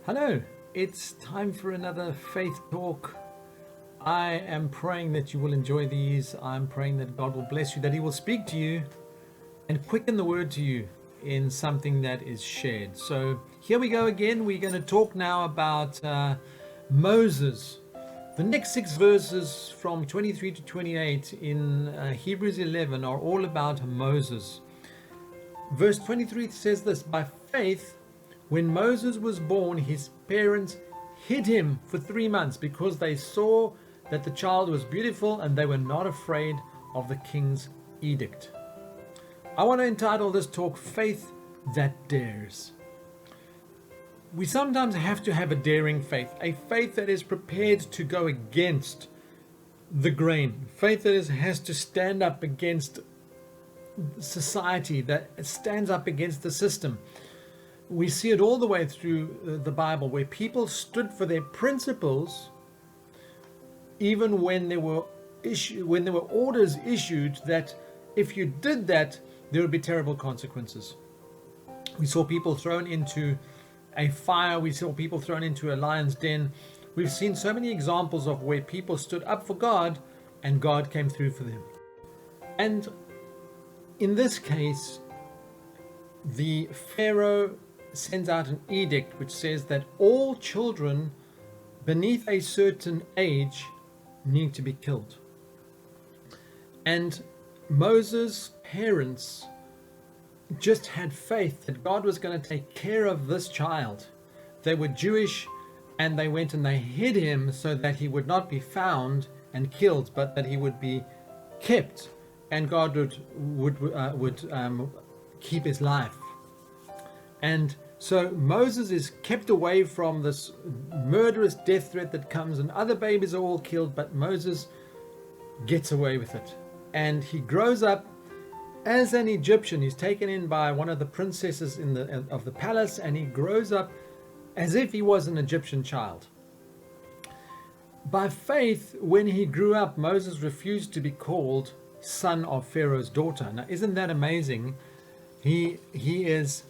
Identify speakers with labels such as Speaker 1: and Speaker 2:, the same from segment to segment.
Speaker 1: Hello, it's time for another faith talk. I am praying that you will enjoy these. I'm praying that God will bless you, that He will speak to you and quicken the word to you in something that is shared. So here we go again. We're going to talk now about Moses. The next 6 verses from 23 to 28 in Hebrews 11 are all about Moses. Verse 23 says this: by faith, when Moses was born, his parents hid him for 3 months because they saw that the child was beautiful and they were not afraid of the king's edict. I want to entitle this talk, Faith That Dares. We sometimes have to have a daring faith, a faith that is prepared to go against the grain, faith that has to stand up against society, that stands up against the system. We see it all the way through the Bible, where people stood for their principles, even when there were orders issued that if you did that, there would be terrible consequences. We saw people thrown into a fire. We saw people thrown into a lion's den. We've seen so many examples of where people stood up for God and God came through for them. And in this case, the Pharaoh sends out an edict which says that all children beneath a certain age need to be killed. And Moses' parents just had faith that God was going to take care of this child. They were Jewish, and they went and they hid him so that he would not be found and killed, but that he would be kept, and God would keep his life. And so Moses is kept away from this murderous death threat that comes, and other babies are all killed, but Moses gets away with it. And he grows up as an Egyptian. He's taken in by one of the princesses of the palace, and he grows up as if he was an Egyptian child. By faith, when he grew up, Moses refused to be called son of Pharaoh's daughter. Now, isn't that amazing? He is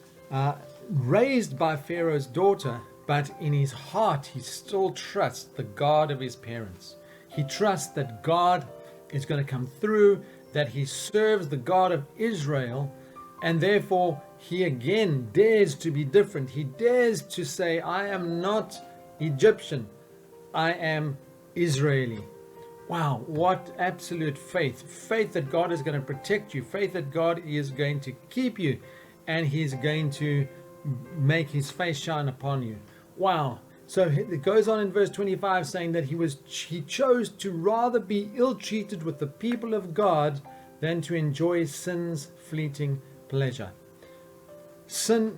Speaker 1: raised by Pharaoh's daughter, but in his heart he still trusts the God of his parents. He trusts that God is going to come through, that he serves the God of Israel, and therefore he again dares to be different. He dares to say, I am not Egyptian, I am Israeli. Wow, what absolute faith. Faith that God is going to protect you, faith that God is going to keep you, and he's going to make his face shine upon you. Wow. So it goes on in verse 25 saying that he chose to rather be ill-treated with the people of God than to enjoy sin's fleeting pleasure. Sin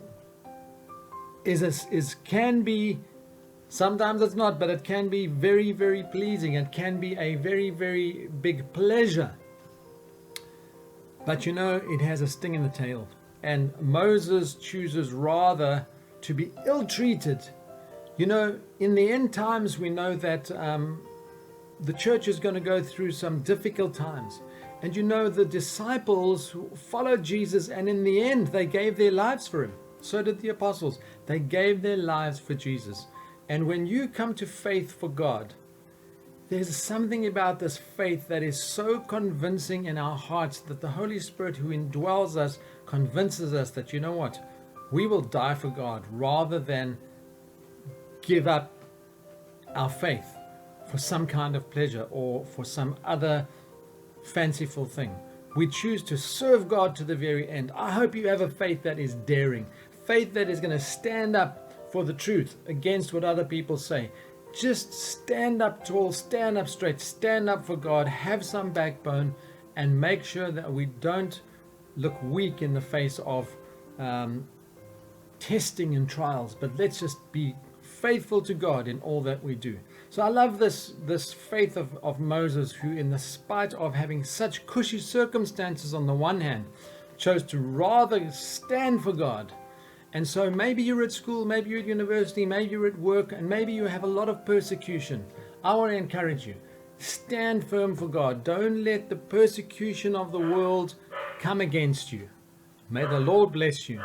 Speaker 1: can be, sometimes it's not, but it can be very, very pleasing. It can be a very, very big pleasure. But it has a sting in the tail. And Moses chooses rather to be ill-treated. In the end times, we know that the church is going to go through some difficult times. And the disciples followed Jesus, and in the end, they gave their lives for him. So did the apostles. They gave their lives for Jesus. And when you come to faith for God, there's something about this faith that is so convincing in our hearts that the Holy Spirit who indwells us convinces us that, we will die for God rather than give up our faith for some kind of pleasure or for some other fanciful thing. We choose to serve God to the very end. I hope you have a faith that is daring, faith that is going to stand up for the truth against what other people say. Just stand up tall, stand up straight, stand up for God, have some backbone, and make sure that we don't look weak in the face of testing and trials, but let's just be faithful to God in all that we do. So I love this faith of Moses, who, in the spite of having such cushy circumstances on the one hand, chose to rather stand for God. And so maybe you're at school, maybe you're at university, maybe you're at work, and maybe you have a lot of persecution. I want to encourage you, stand firm for God. Don't let the persecution of the world come against you. May the Lord bless you.